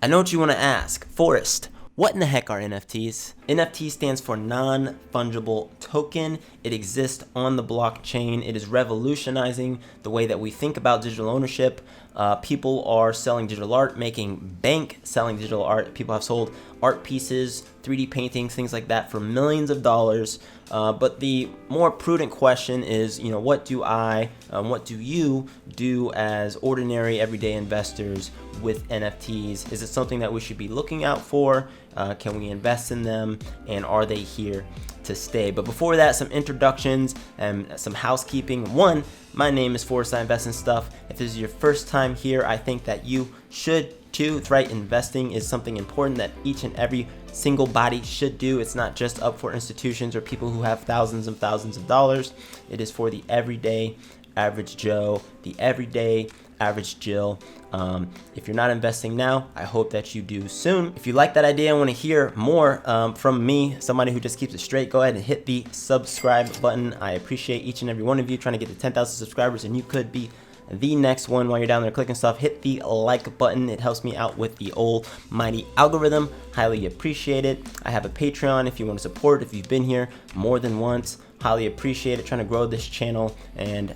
I know what you want to ask. Forrest, what in the heck are NFTs? NFT stands for non-fungible token. It exists on the blockchain. It is revolutionizing the way that we think about digital ownership. People are selling digital art, making bank selling digital art. People have sold art pieces, 3D paintings, things like that for millions of dollars. But the more prudent question is, what do you do as ordinary everyday investors with NFTs? Is it something that we should be looking out for? Can we invest in them? And are they here to stay? But before that, some introductions and some housekeeping. One, my name is Forrest. I invest in stuff. If this is your first time here, I think that you should too. It's right. Investing is something important that each and every single body should do. It's not just up for institutions or people who have thousands and thousands of dollars. It is for the everyday average Joe, the everyday average Jill. If you're not investing now, I hope that you do soon. If you like that idea and want to hear more from me, somebody who just keeps it straight, go ahead and hit the subscribe button. I appreciate each and every one of you trying to get to 10,000 subscribers, and you could be the next one. While you're down there clicking stuff, hit the like button. It helps me out with the almighty algorithm. Highly appreciate it. I have a Patreon if you want to support. If you've been here more than once, highly appreciate it. Trying to grow this channel, and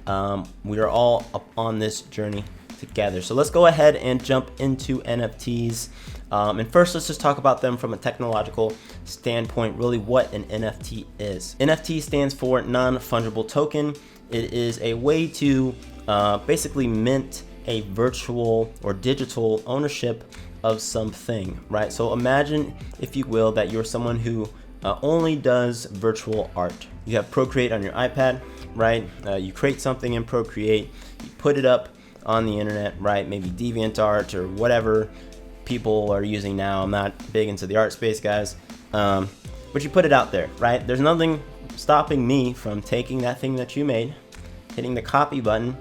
we are all up on this journey together. So let's go ahead and jump into NFTs. And first, let's just talk about them from a technological standpoint, really what an NFT is. NFT stands for non-fungible token. It is a way to basically mint a virtual or digital ownership of something, right? So imagine, if you will, that you're someone who only does virtual art. You have Procreate on your iPad, right? You create something in Procreate, you put it up on the internet, right? Maybe DeviantArt or whatever people are using now. I'm not big into the art space, guys. But you put it out there, right? There's nothing stopping me from taking that thing that you made, hitting the copy button,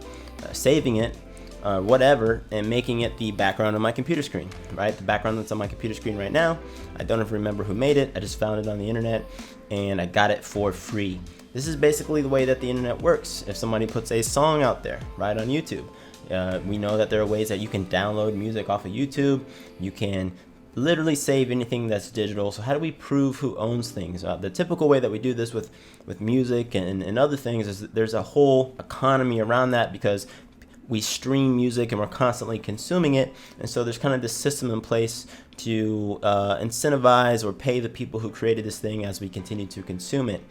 saving it, whatever, and making it the background on my computer screen, right? The background that's on my computer screen right now, I don't even remember who made it. I just found it on the internet and I got it for free. This is basically the way that the internet works. If somebody puts a song out there, right, on YouTube, we know that there are ways that you can download music off of YouTube. You can literally save anything that's digital. So how do we prove who owns things? The typical way that we do this with music and other things is that there's a whole economy around that, because we stream music and we're constantly consuming it. And so there's kind of this system in place to incentivize or pay the people who created this thing as we continue to consume it.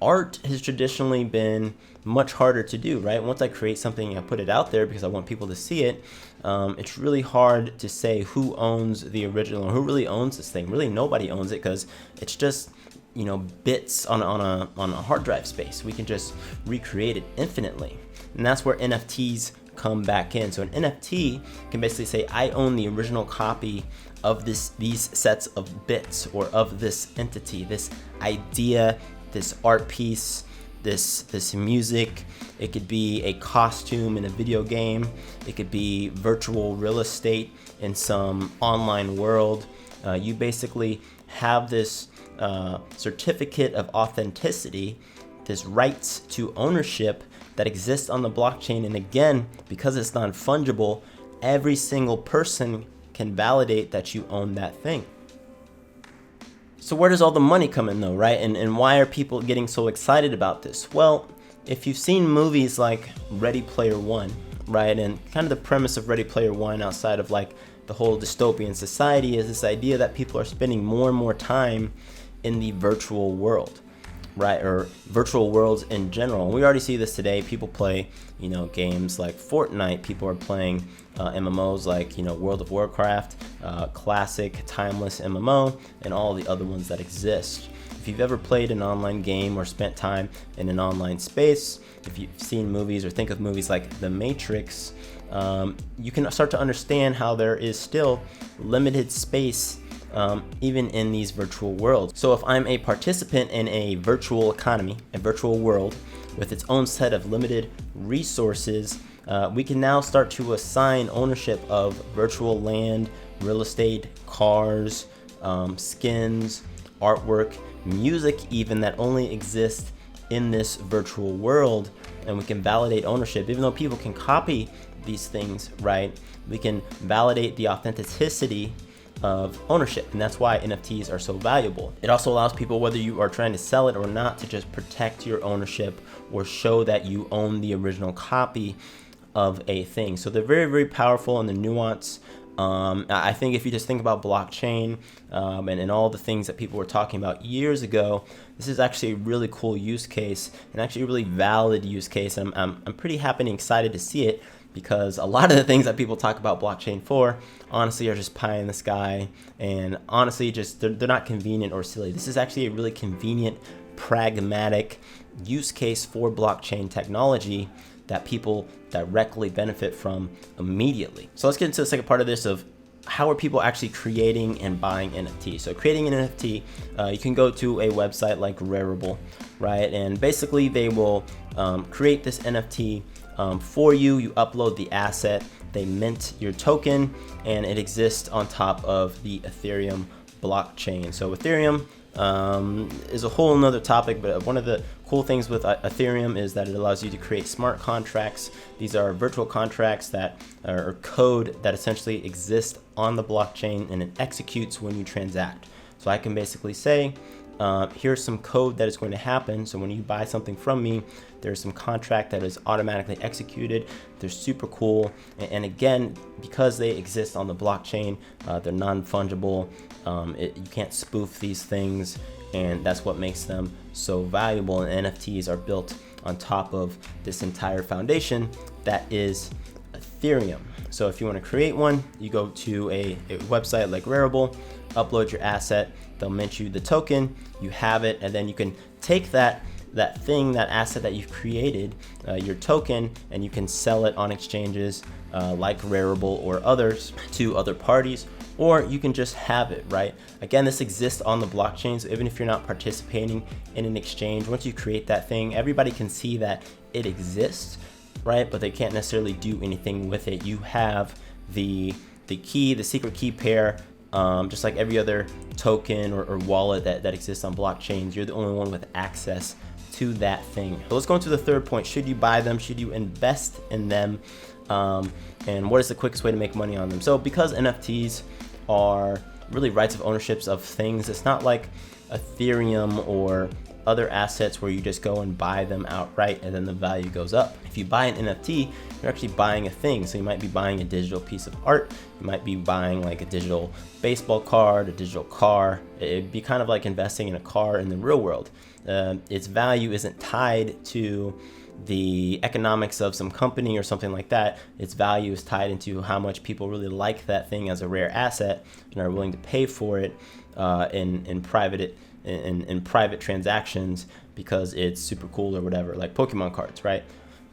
Art has traditionally been much harder to do, right? Once I create something, I put it out there because I want people to see it. It's really hard to say who owns the original or who really owns this thing. Really, nobody owns it, because it's just bits on a hard drive space. We can just recreate it infinitely, and that's where NFTs come back in. So an NFT can basically say, I own the original copy of these sets of bits, or of this entity, this idea, this art piece, this music. It could be a costume in a video game. It could be virtual real estate in some online world. You basically have this certificate of authenticity, this rights to ownership that exists on the blockchain. And again, because it's non-fungible, every single person can validate that you own that thing. So where does all the money come in though, right? And why are people getting so excited about this? Well, if you've seen movies like Ready Player One, right? And kind of the premise of Ready Player One, outside of like the whole dystopian society, is this idea that people are spending more and more time in the virtual world, right? Or virtual worlds in general. And we already see this today. People play, games like Fortnite. People are playing MMOs like, World of Warcraft, classic, timeless MMO, and all the other ones that exist. If you've ever played an online game or spent time in an online space, if you've seen movies or think of movies like The Matrix, you can start to understand how there is still limited space even in these virtual worlds. So if I'm a participant in a virtual economy, a virtual world with its own set of limited resources, we can now start to assign ownership of virtual land, real estate, cars, skins, artwork, music even, that only exists in this virtual world. And we can validate ownership. Even though people can copy these things, right? We can validate the authenticity of ownership, and that's why NFTs are so valuable. It also allows people, whether you are trying to sell it or not, to just protect your ownership or show that you own the original copy of a thing. So they're very, very powerful in the nuance. I think if you just think about blockchain and all the things that people were talking about years ago, this is actually a really cool use case and actually a really valid use case. And I'm pretty happy and excited to see it, because a lot of the things that people talk about blockchain for, honestly, are just pie in the sky, and honestly, just they're not convenient or silly. This is actually a really convenient, pragmatic use case for blockchain technology that people directly benefit from immediately. So let's get into the second part of this of how are people actually creating and buying NFTs. So creating an NFT, you can go to a website like Rarible, right? And basically they will create this NFT for you. You upload the asset, they mint your token, and it exists on top of the Ethereum blockchain. So Ethereum is a whole nother topic, but one of the cool things with Ethereum is that it allows you to create smart contracts. These are virtual contracts that are code that essentially exist on the blockchain, and it executes when you transact. So I can basically say, here's some code that is going to happen. So when you buy something from me, there's some contract that is automatically executed. They're super cool. And again, because they exist on the blockchain, they're non-fungible. You can't spoof these things, and that's what makes them so valuable. And NFTs are built on top of this entire foundation that is Ethereum. So if you want to create one, you go to a website like Rarible, upload your asset, they'll mint you the token, you have it, and then you can take that asset that you've created, your token, and you can sell it on exchanges like Rarible or others to other parties, or you can just have it, right? Again, this exists on the blockchain, so even if you're not participating in an exchange, once you create that thing, everybody can see that it exists, right? But they can't necessarily do anything with it. You have the key, the secret key pair, just like every other token or wallet that exists on blockchains. You're the only one with access to that thing. So let's go into the third point. Should you buy them? Should you invest in them? And what is the quickest way to make money on them? So because NFTs are really rights of ownerships of things, it's not like Ethereum or other assets where you just go and buy them outright and then the value goes up. If you buy an NFT, you're actually buying a thing. So you might be buying a digital piece of art, you might be buying like a digital baseball card, a digital car. It'd be kind of like investing in a car in the real world. Its value isn't tied to the economics of some company or something like that. Its value is tied into how much people really like that thing as a rare asset and are willing to pay for it in private transactions because it's super cool or whatever, like Pokemon cards, right?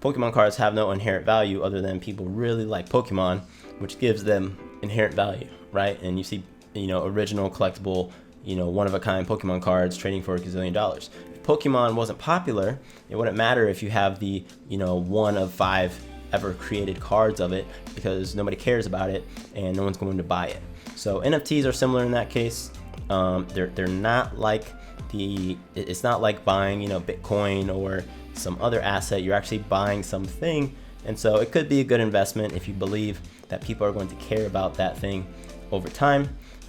Pokemon cards have no inherent value other than people really like Pokemon, which gives them inherent value, right? And you see, original collectible, one-of-a-kind Pokemon cards trading for $1 gazillion. If Pokemon wasn't popular, it wouldn't matter if you have the, one of 5 ever created cards of it, because nobody cares about it and no one's going to buy it. So NFTs are similar in that case. They're not like it's not like buying, Bitcoin or some other asset. You're actually buying something. And so it could be a good investment if you believe that people are going to care about that thing over time.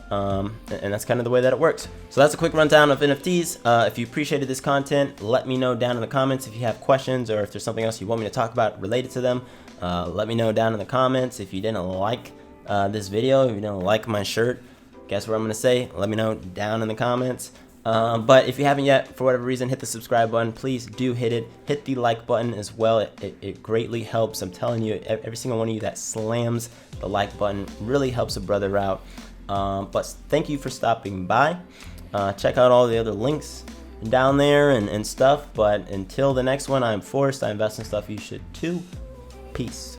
And that's kind of the way that it works. So that's a quick rundown of NFTs. If you appreciated this content, let me know down in the comments. If you have questions or if there's something else you want me to talk about related to them, let me know down in the comments. If you didn't like this video, if you didn't like my shirt, guess what I'm going to say? Let me know down in the comments. But if you haven't yet, for whatever reason, hit the subscribe button. Please do hit it. Hit the like button as well. It greatly helps. I'm telling you, every single one of you that slams the like button really helps a brother out. But thank you for stopping by. Check out all the other links down there and stuff. But until the next one, I'm Forrest. I invest in stuff you should too. Peace.